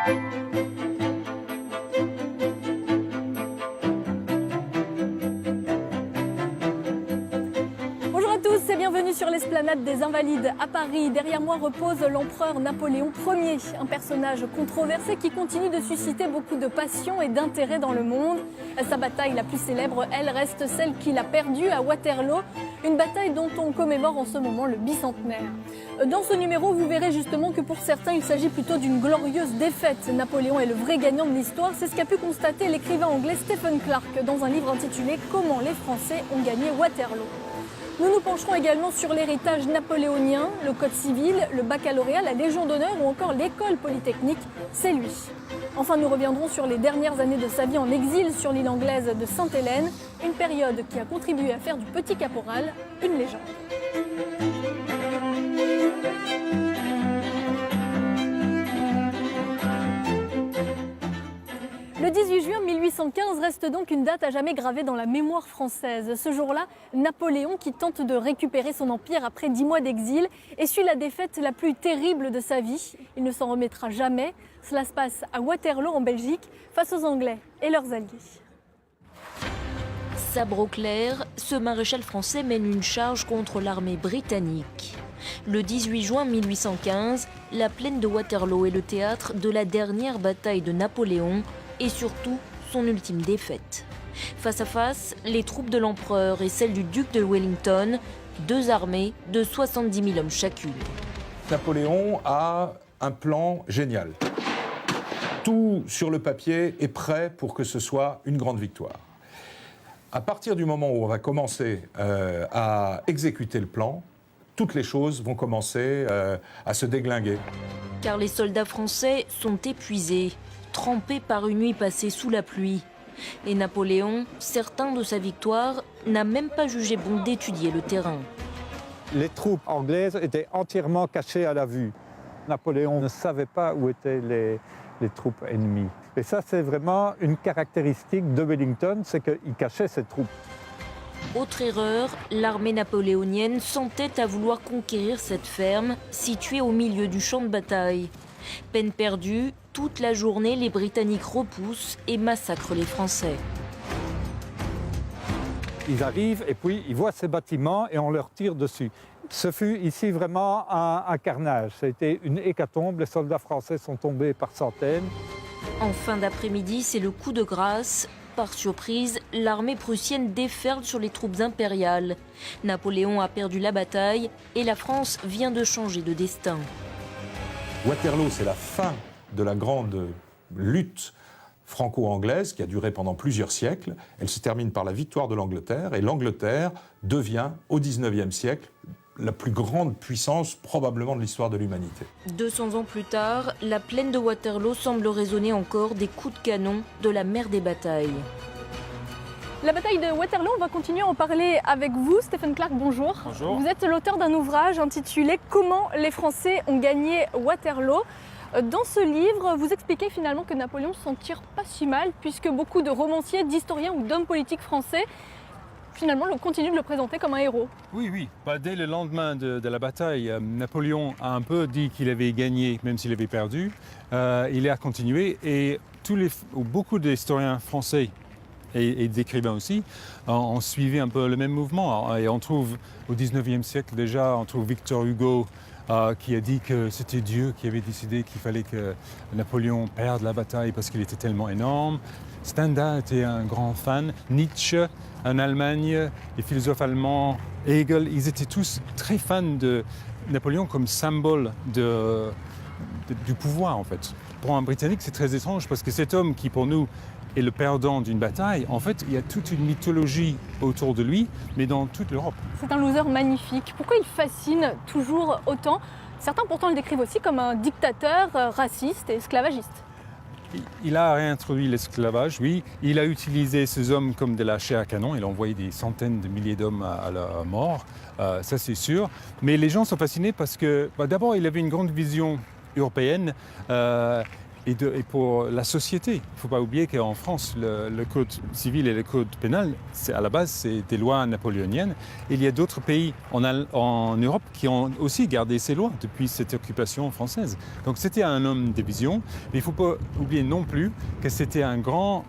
Bonjour à tous et bienvenue sur l'esplanade des Invalides à Paris. Derrière moi repose l'empereur Napoléon Ier, un personnage controversé qui continue de susciter beaucoup de passion et d'intérêt dans le monde. Sa bataille la plus célèbre, elle, reste celle qu'il a perdue à Waterloo, une bataille dont on commémore en ce moment le bicentenaire. Dans ce numéro, vous verrez justement que pour certains, il s'agit plutôt d'une glorieuse défaite. Napoléon est le vrai gagnant de l'histoire, c'est ce qu'a pu constater l'écrivain anglais Stephen Clark dans un livre intitulé « Comment les Français ont gagné Waterloo ». Nous nous pencherons également sur l'héritage napoléonien, le code civil, le baccalauréat, la Légion d'honneur ou encore l'école polytechnique, c'est lui. Enfin, nous reviendrons sur les dernières années de sa vie en exil sur l'île anglaise de Sainte-Hélène, une période qui a contribué à faire du petit caporal une légende. Le 18 juin 1815 reste donc une date à jamais gravée dans la mémoire française. Ce jour-là, Napoléon, qui tente de récupérer son empire après 10 mois d'exil, essuie la défaite la plus terrible de sa vie. Il ne s'en remettra jamais. Cela se passe à Waterloo en Belgique, face aux Anglais et leurs alliés. Sabre au clair, ce maréchal français mène une charge contre l'armée britannique. Le 18 juin 1815, la plaine de Waterloo est le théâtre de la dernière bataille de Napoléon et surtout son ultime défaite. Face à face, les troupes de l'empereur et celles du duc de Wellington, deux armées de 70 000 hommes chacune. Napoléon a un plan génial. Tout sur le papier est prêt pour que ce soit une grande victoire. À partir du moment où on va commencer à exécuter le plan, toutes les choses vont commencer à se déglinguer. Car les soldats français sont épuisés, trempés par une nuit passée sous la pluie. Et Napoléon, certain de sa victoire, n'a même pas jugé bon d'étudier le terrain. Les troupes anglaises étaient entièrement cachées à la vue. Napoléon ne savait pas où étaient les troupes ennemies. Et ça, c'est vraiment une caractéristique de Wellington, c'est qu'il cachait ses troupes. Autre erreur, l'armée napoléonienne s'entête à vouloir conquérir cette ferme située au milieu du champ de bataille. Peine perdue, toute la journée, les Britanniques repoussent et massacrent les Français. Ils arrivent et puis ils voient ces bâtiments et on leur tire dessus. Ce fut ici vraiment un carnage. Ça a été une hécatombe. Les soldats français sont tombés par centaines. En fin d'après-midi, c'est le coup de grâce. Par surprise, l'armée prussienne déferle sur les troupes impériales. Napoléon a perdu la bataille et la France vient de changer de destin. Waterloo, c'est la fin de la grande lutte franco-anglaise qui a duré pendant plusieurs siècles. Elle se termine par la victoire de l'Angleterre et l'Angleterre devient, au XIXe siècle, la plus grande puissance probablement de l'histoire de l'humanité. 200 ans plus tard, la plaine de Waterloo semble résonner encore des coups de canon de la mère des batailles. La bataille de Waterloo, on va continuer à en parler avec vous. Stephen Clark, bonjour. Bonjour. Vous êtes l'auteur d'un ouvrage intitulé « Comment les Français ont gagné Waterloo ». Dans ce livre, vous expliquez finalement que Napoléon s'en tire pas si mal, puisque beaucoup de romanciers, d'historiens ou d'hommes politiques français finalement continuent de le présenter comme un héros. Oui. Dès le lendemain de la bataille, Napoléon a un peu dit qu'il avait gagné, même s'il avait perdu. Il a continué et beaucoup d'historiens français et d'écrivains aussi ont suivi un peu le même mouvement. Et on trouve au XIXe siècle déjà, on trouve Victor Hugo qui a dit que c'était Dieu qui avait décidé qu'il fallait que Napoléon perde la bataille parce qu'il était tellement énorme. Stendhal était un grand fan. Nietzsche, en Allemagne, les philosophes allemands, Hegel, ils étaient tous très fans de Napoléon comme symbole du pouvoir, en fait. Pour un Britannique, c'est très étrange parce que cet homme qui, pour nous, est le perdant d'une bataille, en fait, il y a toute une mythologie autour de lui, mais dans toute l'Europe. C'est un loser magnifique. Pourquoi il fascine toujours autant? Certains pourtant le décrivent aussi comme un dictateur raciste et esclavagiste. Il a réintroduit l'esclavage, oui. Il a utilisé ces hommes comme de la chair à canon. Il a envoyé des centaines de milliers d'hommes à la mort, ça c'est sûr. Mais les gens sont fascinés parce que, d'abord, il avait une grande vision européenne. et pour la société. Il ne faut pas oublier qu'en France, le code civil et le code pénal, à la base, c'est des lois napoléoniennes. Et il y a d'autres pays en Europe qui ont aussi gardé ces lois depuis cette occupation française. Donc c'était un homme de vision, mais il ne faut pas oublier non plus que c'était un grand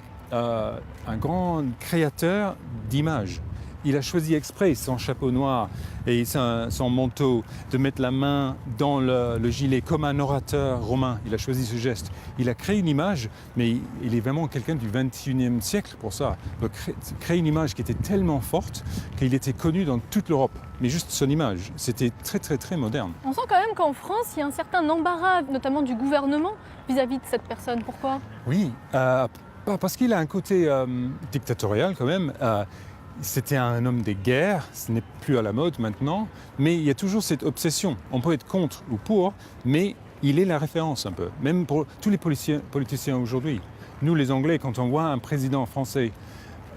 créateur d'images. Il a choisi exprès son chapeau noir et son manteau, de mettre la main dans le gilet comme un orateur romain. Il a choisi ce geste. Il a créé une image, mais il est vraiment quelqu'un du XXIe siècle pour ça. Il a créé une image qui était tellement forte qu'il était connu dans toute l'Europe. Mais juste son image, c'était très très très moderne. On sent quand même qu'en France, il y a un certain embarras, notamment du gouvernement, vis-à-vis de cette personne. Pourquoi ? Oui, parce qu'il a un côté dictatorial quand même. C'était un homme des guerres, ce n'est plus à la mode maintenant, mais il y a toujours cette obsession. On peut être contre ou pour, mais il est la référence un peu, même pour tous les politiciens aujourd'hui. Nous, les Anglais, quand on voit un président français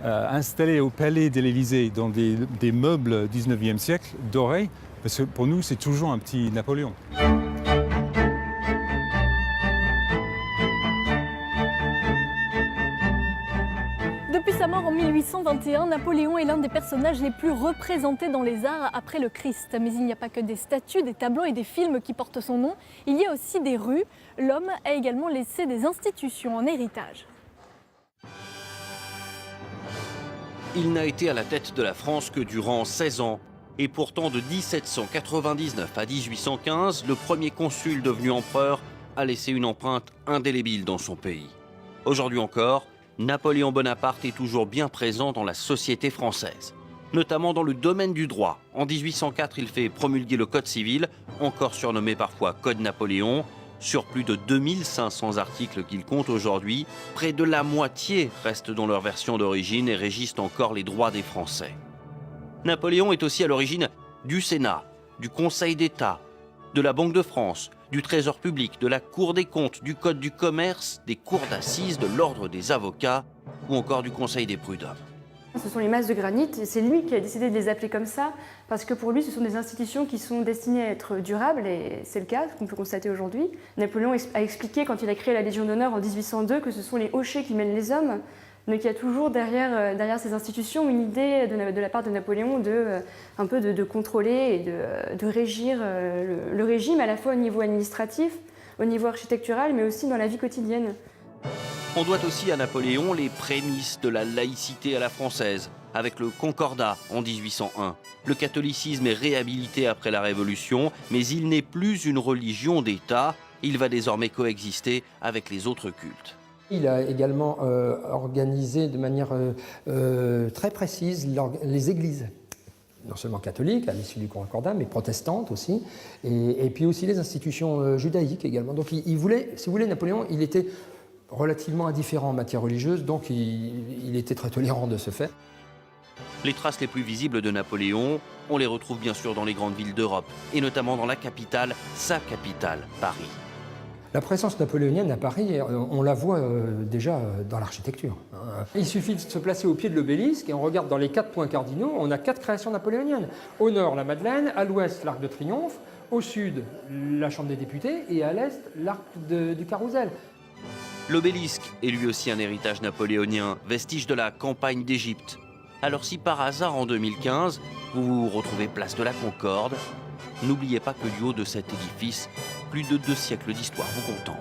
installé au palais de l'Élysée dans des meubles 19e siècle dorés, parce que pour nous, c'est toujours un petit Napoléon. Depuis sa mort en 1821, Napoléon est l'un des personnages les plus représentés dans les arts après le Christ. Mais il n'y a pas que des statues, des tableaux et des films qui portent son nom, il y a aussi des rues. L'homme a également laissé des institutions en héritage. Il n'a été à la tête de la France que durant 16 ans. Et pourtant, de 1799 à 1815, le premier consul devenu empereur a laissé une empreinte indélébile dans son pays. Aujourd'hui encore, Napoléon Bonaparte est toujours bien présent dans la société française, notamment dans le domaine du droit. En 1804, il fait promulguer le Code civil, encore surnommé parfois Code Napoléon. Sur plus de 2500 articles qu'il compte aujourd'hui, près de la moitié restent dans leur version d'origine et régissent encore les droits des Français. Napoléon est aussi à l'origine du Sénat, du Conseil d'État, de la Banque de France, du Trésor public, de la Cour des comptes, du Code du commerce, des cours d'assises, de l'Ordre des avocats ou encore du Conseil des prud'hommes. Ce sont les masses de granit, et c'est lui qui a décidé de les appeler comme ça, parce que pour lui, ce sont des institutions qui sont destinées à être durables, et c'est le cas, qu'on peut constater aujourd'hui. Napoléon a expliqué, quand il a créé la Légion d'honneur en 1802, que ce sont les hochets qui mènent les hommes, mais qu'il y a toujours derrière ces institutions une idée de la part de Napoléon un peu de contrôler et de régir le régime, à la fois au niveau administratif, au niveau architectural, mais aussi dans la vie quotidienne. On doit aussi à Napoléon les prémices de la laïcité à la française, avec le Concordat en 1801. Le catholicisme est réhabilité après la Révolution, mais il n'est plus une religion d'État. Il va désormais coexister avec les autres cultes. Il a également organisé de manière très précise les églises, non seulement catholiques, à l'issue du Concordat, mais protestantes aussi, et puis aussi les institutions judaïques également. Donc il voulait, si vous voulez, Napoléon, il était relativement indifférent en matière religieuse, donc il était très tolérant de ce fait. Les traces les plus visibles de Napoléon, on les retrouve bien sûr dans les grandes villes d'Europe, et notamment dans la capitale, sa capitale, Paris. La présence napoléonienne à Paris, on la voit déjà dans l'architecture. Il suffit de se placer au pied de l'obélisque et on regarde dans les 4 points cardinaux, on a 4 créations napoléoniennes. Au nord, la Madeleine, à l'ouest, l'Arc de Triomphe, au sud, la Chambre des députés et à l'est, l'Arc du Carrousel. L'obélisque est lui aussi un héritage napoléonien, vestige de la campagne d'Égypte. Alors si par hasard en 2015, vous vous retrouvez place de la Concorde, n'oubliez pas que du haut de cet édifice, plus de 2 siècles d'histoire vous contemplent.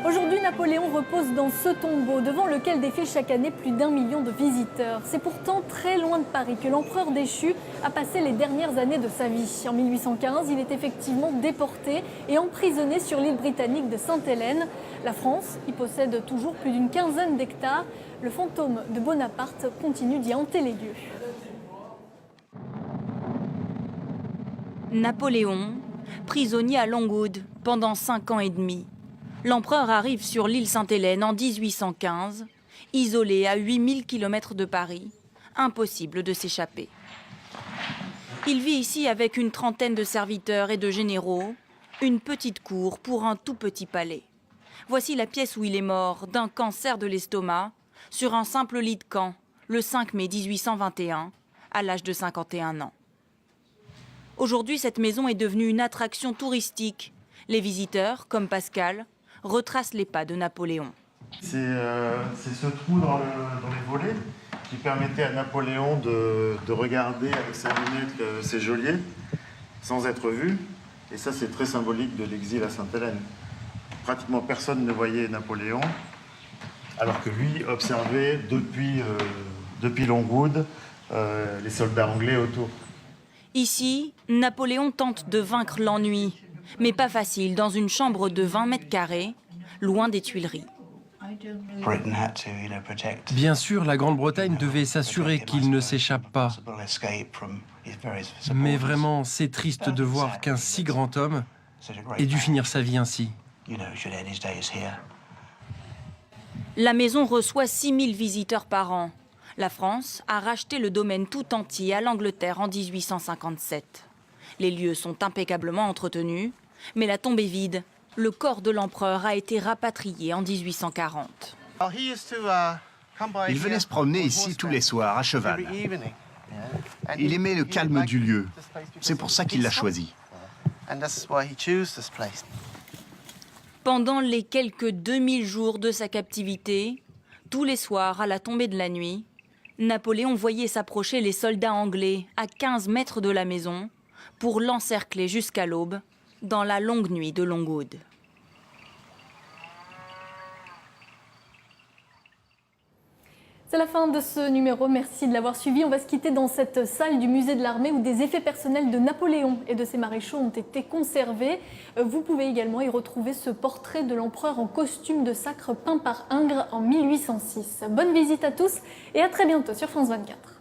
Aujourd'hui, Napoléon repose dans ce tombeau, devant lequel défilent chaque année plus d'1 million de visiteurs. C'est pourtant très loin de Paris que l'empereur déchu a passé les dernières années de sa vie. En 1815, il est effectivement déporté et emprisonné sur l'île britannique de Sainte-Hélène. La France y possède toujours plus d'une quinzaine d'hectares. Le fantôme de Bonaparte continue d'y hanter les lieux. Napoléon, prisonnier à Longwood pendant 5 ans et demi. L'empereur arrive sur l'île Sainte-Hélène en 1815, isolé à 8000 km de Paris. Impossible de s'échapper. Il vit ici avec une trentaine de serviteurs et de généraux, une petite cour pour un tout petit palais. Voici la pièce où il est mort d'un cancer de l'estomac sur un simple lit de camp le 5 mai 1821 à l'âge de 51 ans. Aujourd'hui, cette maison est devenue une attraction touristique. Les visiteurs, comme Pascal, retracent les pas de Napoléon. C'est ce trou dans les volets qui permettait à Napoléon de regarder avec sa lunette ses geôliers sans être vu. Et ça, c'est très symbolique de l'exil à Sainte-Hélène. Pratiquement personne ne voyait Napoléon, alors que lui observait depuis Longwood les soldats anglais autour. Ici, Napoléon tente de vaincre l'ennui, mais pas facile dans une chambre de 20 mètres carrés, loin des Tuileries. Bien sûr, la Grande-Bretagne devait s'assurer qu'il ne s'échappe pas. Mais vraiment, c'est triste de voir qu'un si grand homme ait dû finir sa vie ainsi. La maison reçoit 6000 visiteurs par an. La France a racheté le domaine tout entier à l'Angleterre en 1857. Les lieux sont impeccablement entretenus, mais la tombe est vide. Le corps de l'empereur a été rapatrié en 1840. Il venait se promener ici tous les soirs, à cheval. Il aimait le calme du lieu. C'est pour ça qu'il l'a choisi. Pendant les quelques 2000 jours de sa captivité, tous les soirs à la tombée de la nuit, Napoléon voyait s'approcher les soldats anglais à 15 mètres de la maison pour l'encercler jusqu'à l'aube dans la longue nuit de Longwood. C'est la fin de ce numéro, merci de l'avoir suivi. On va se quitter dans cette salle du musée de l'armée où des effets personnels de Napoléon et de ses maréchaux ont été conservés. Vous pouvez également y retrouver ce portrait de l'empereur en costume de sacre peint par Ingres en 1806. Bonne visite à tous et à très bientôt sur France 24.